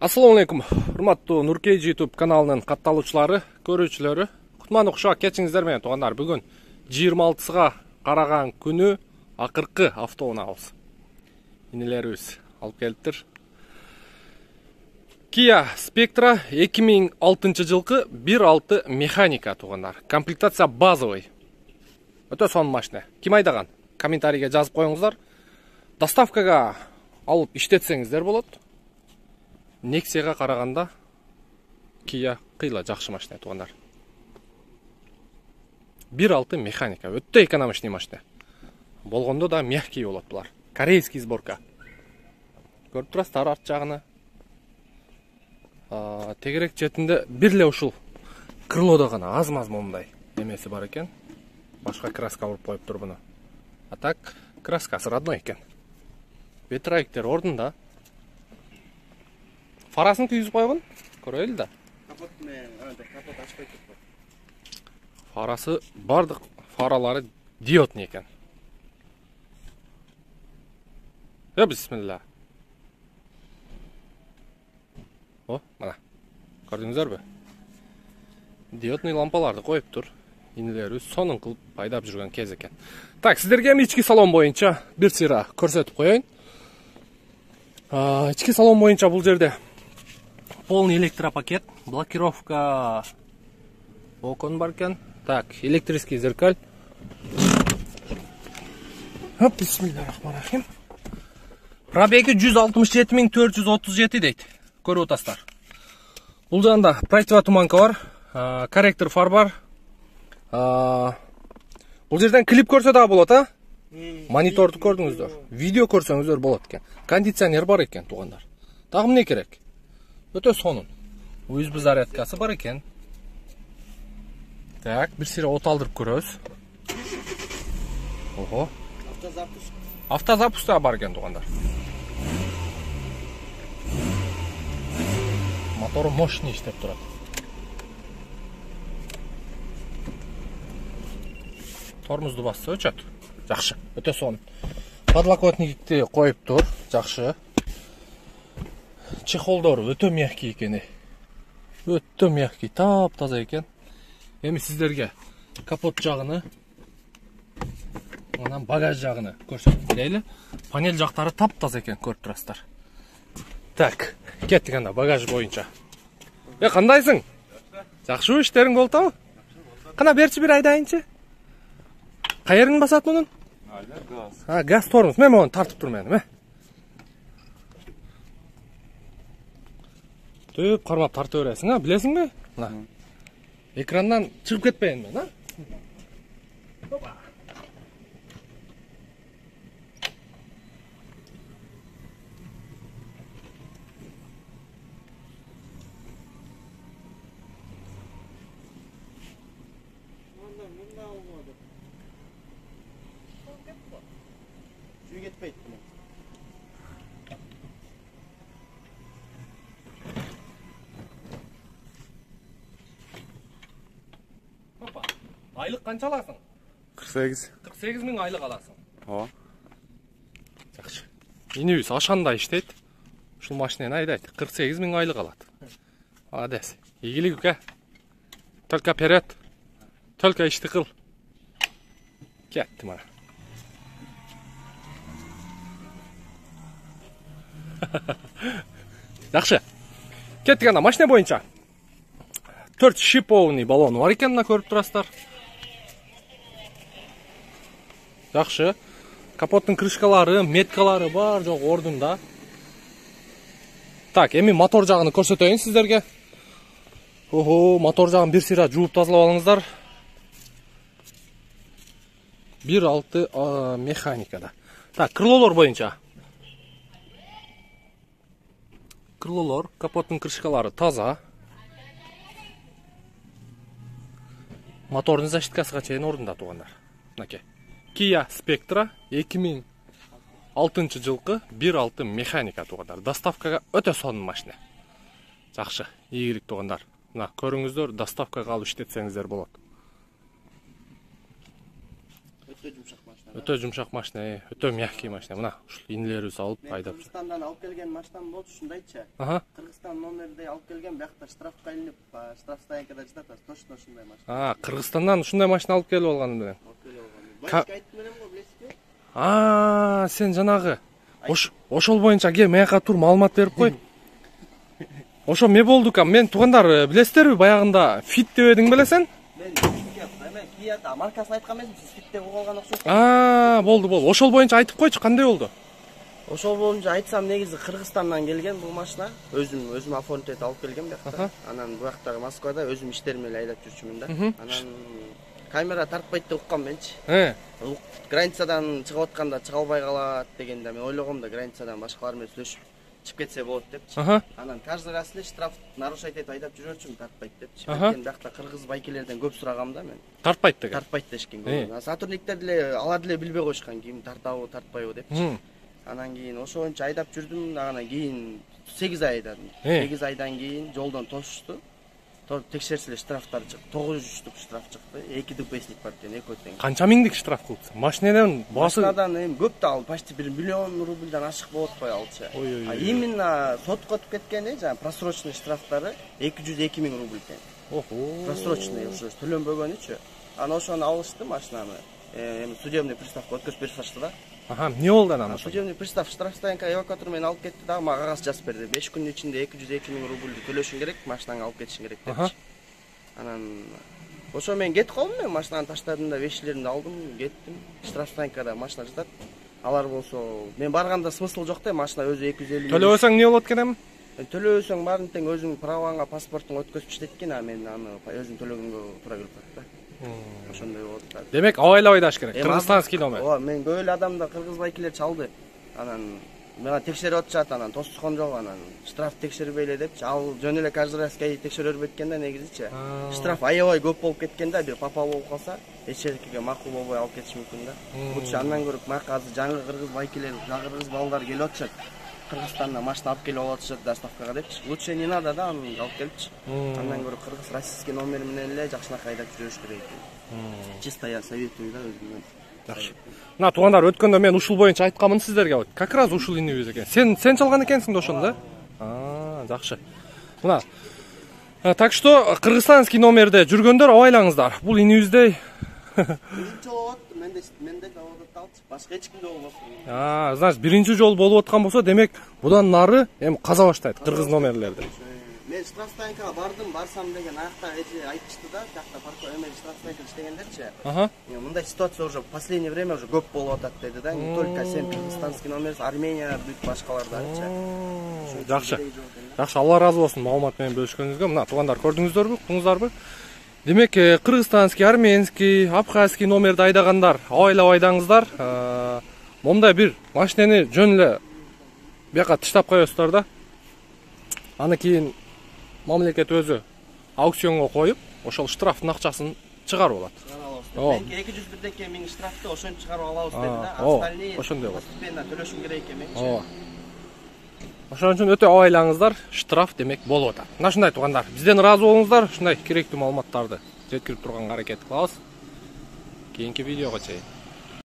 Assalamu alaikum. Урматтуу Нуркейж YouTube каналынын катталуучулары, көрүүчүлөрү. Кутмандуу кушак кетиңиздер менен туугандар. Бүгүн 26-га караган күнү акыркы автоунаабыз. Инелерибиз алып келиптир. Kia Spectra 2006 жылкы 1.6 механика туугандар. Комплектация базовый. Өтө сонун машина. Ким айдаган? Комментарийге жазып коюңуздар. Доставкага алып иштетсеңиздер болот. Nexia караганда Kia кыйла жакшы машина туугандар. 1.6 механика, өтө экономичный машина. Болгондо да мягкий болот булар. Корейский сборка. Көрүп турасыздар арт жагына. Тегерек четинде бир эле ушул крылода гана аз-маз момундай эмеси бар экен. Башка краска уруп коюптур буну. А так краскасы родной экен. Ветровиктер ордунда. Фарасын күйүзүп койгон. Көрөлү да. Капот ачпай кетти. Фарасы бардык фаралары диодный экен. Бисмилла. Мына. Көрдүңүздөрбү? Диодный лампаларды коюптур. Инелерибиз сонун кылып пайдап жүргөн кез экен. Так, сиздерге ички салон боюнча бир сыйра көрсөтүп коеюн. Ички салон боюнча бул жерде полный электропакет, блокировка окон бар экен. Так, электрический зеркаль. Бисмиллахиррахманиррахим. Пробеги 167.437 дейт. Көрүп атасыздар. Бул жагында противотуманка бар, корректор фар бар. Бул жерден клип көрсө дагы болот, Мониторду көрдүңүздөр. Видео көрсөңүздөр болот экен. Кондиционер бар экен туугандар. Дагы эмне керек? Өтө сонун. USB зарядкасы бар экен. Так, бир сыйра от алдырып көрөбүз. Ого. Автозапуск да бар экен туугандар. Мотору мощный иштеп турат. Тормозду басса өчөт. Жакшы, өтө сонун. Подлокотникти коюптур, жакшы. Чехолдору өтө мягкий экен. Өтө мягкий, таптаза экен. Эми сиздерге капот жагыны, анан багаж жагыны көрсөтүп берели. Панель жактары таптаза экен, көрүп турасыздар. Так, кеттик анда багаж боюнча. Кандайсың? Жакшыбы, иштериң болтабы? Кана берчи бир айдайынчы. Кайерин басат мунун? Газ. Газ тормоз. Мен мону тартып турмаймын, Төп кармап тартып бересиң, билесиңби? Мына. Экрандан чыгып кетпейин мен, Опа. Айлык канча аласың? 48. 48 миң айлык аласың. Ооба. Жакшы. Инибиз ашанда иштейт. Ушул машинени айдайт. 48 миң айлык алат. Молодец. Ийгилик ука. Только вперед. Только ишти кыл. Кетти мана. Жакшы. Кеттик анда машина боюнча. 4 шиповный баллон бар экен, мына көрүп турасыздар. Жакшы. Капоттун крышкалары, меткалары бар, жок ордунда. Так, эми мотор жагын көрсөтөйүн сиздерге. Мотор жагын бир сыйра жууп тазалап алыңыздар. 1.6 механикада. Так, крылолор боюнча. Крылолор, капоттун крышкалары таза. Мотордун защиткасыга чейин ордунда туугандар. Мынакей. Kia Spectra 2006 жылкы 1.6 механика туугандар. Доставкага өтө сонун машина. Жакшы, ийгилик туугандар. Мына көрүңүздөр, доставкага алып иштетсеңиздер болот. Өтө жумшак машина. Өтө жумшак машина, өтө мягкий машина. Мына ушул инилерибиз алып айдап. Кыргызстандан алып келген машинам болчу, ушундайчы. Кыргызстан номерде алып келген, биякта штрафка илинип, штраф стоянкада жатат. Точно ушундай машина. Кыргызстандан ушундай машина алып келип алган менен. Башка айт менен го билесизби? Сен жанагы ошол боюнча ке маяка тур маалымат берип кой. Ошо эмне болду кам? Мен туугандар билесиздерби, баягында Fit деп эдиң белесен? Мен Kia маркасын айткан эмесмин, сиз Fit деп угулган окшойсуз. Болду. Ошол боюнча айтып койчу, кандай болду? Ошол боюнча айтсам, негизи Кыргызстандан келген бул машина. Өзүм оформить этип алып келгем биякта. Анан бу жактагы Москвада өзүм иштерим менен айдап жүрчүмүн да. Анан камера тартпайт деп уккам менчи. Границадан чыгып атканда чыга албай калат дегенде мен ойлогом да, границадан башкалар менен сүйлөшүп чыгып кетсе болот депчи. Анан каждый раз эле штраф нарушать этип айдап жүрөчүм, тартпайт депчи. Мен биякта кыргыз байкелерден көп сурагам да мен. Тартпайт деген. Тартпайт дешкен. Сотрудниктер деле алар деле билбей коюшкан, ким тартабы, тартпайбы депчи. Анан кийин ошончо айдап жүрдүм, анан кийин 8 ай айдадым. 8 айдан кийин жолдон тосушту. Текшерсе штрафтар чыкты. 900 штраф чыкты. 2 дупесник бар экен, экөө тең. Канча миңдик штраф кылдысың? Машинадан басы Машинадан эми көп да ал, почти 1 миллион рубльдан ашык болот кой алчы. Именно сотко өтүп кеткени, жана просрочный штрафтары 202 миң рубль экен. Просрочный ошо төлөнбөгөнүчү. Анан ошону алышты машинаны. Эми судебный приставка өткөзүп берип салышты да. Эмне болду анан? Судебный пристав штраф стоянка эвакуатор менен алып кетти да, мага кагаз жазып берди. 5 күндүн ичинде 202 миң рубльду төлөшүң керек, машинаңды алып кетишиң керек депчи. Анан ошо мен кетип калдым, мен машинаны таштадым да, вещилеримди алдым, кеттим. Штраф стоянкада машина жатат. Алар болсо мен барганда смысл жок да, машина өзү 250. Төлөбөсөң эмне болот экен эми? Төлөбөсөң баарын тең өзүң праваңа, паспортуңа өткөзүп иштейт экен, а мен аны өзүм төлөгөнгө туура келип калат да. Ошондой болот да. Демек абайлап айдаш керек. Кыргызстанский номер. Мен көп эле адамда кыргыз байкелер чалды. Анан мага текшерип атышат, анан тосткон жок, анан штраф текшербей эле депчи. Ал жөн эле каждый раз текшерө бербейт экен да, негизичи. Штраф аябай көп болуп кеткен да, бир попал болуп калса, эч жерге макул болбой алып кетиши мүмкүн да. Лучше андан көрүп мага азыр жаңы кыргыз байкелер, жаңы кыргыз балдар келип атышат. Кыргызстандан машина алып келип алышат доставкага депчи. Лучше не надо да, аны алып келипчи. Андан көрүп кыргыз российский номер менен эле жакшыраак айдап жүрүш керек экен. Чисто я советую да өзүмдөн. Жакшы. Мына туугандар, өткөндө мен ушул боюнча айтканмын сиздерге. Как раз ушул инибиз экен. Сен чалган экенсиң да ошону да? Жакшы. Мына так что кыргызстанский номерде жүргөндөр абайлаңыздар. Бул инибиздей Биринчи болот, менде болот алчы. Башка эч кимде болбосун. Значит, биринчи жолу болуп аткан болсо, демек будан нары эми каза баштайт кыргыз номерлерди. Мен штраф стоянкага барсам деген аякта айтышты да, тиякта парковка эме штраф стоянкада иштегендерчи. Мындай ситуация уже в последнее время уже көп болуп атат деди да. Не только сен кыргызстанский номер, Армения, бүт башкалардачы. Жакшы. Жакшы, Алла разы болсун маалымат менен бөлүшкөнүңүзгө. Мына туугандар, көрдүңүздөрбү, уктуңуздарбы? Демек, кыргызстанский, арменский, абхазский номерди айдагандар абайлап айдаңыздар. Мондай бир машинени жөн эле бияка тыштап коесуздар да. Аны кийин мамлекет өзү аукционго коюп, ошол штрафтын акчасын чыгарып алат. 201 миң штрафты ошону чыгарып алабыз деди да. Остальные ошондой болот. Постепенно төлөшүм керек экен менчи. Ошон үчүн өтө абайлаңыздар, штраф демек болуп атат. Мына ушундай туугандар, бизден ыраазы болуңуздар, ушундай керектүү маалыматтарды жеткирип турганга аракет кылабыз. Кийинки видеого чейин.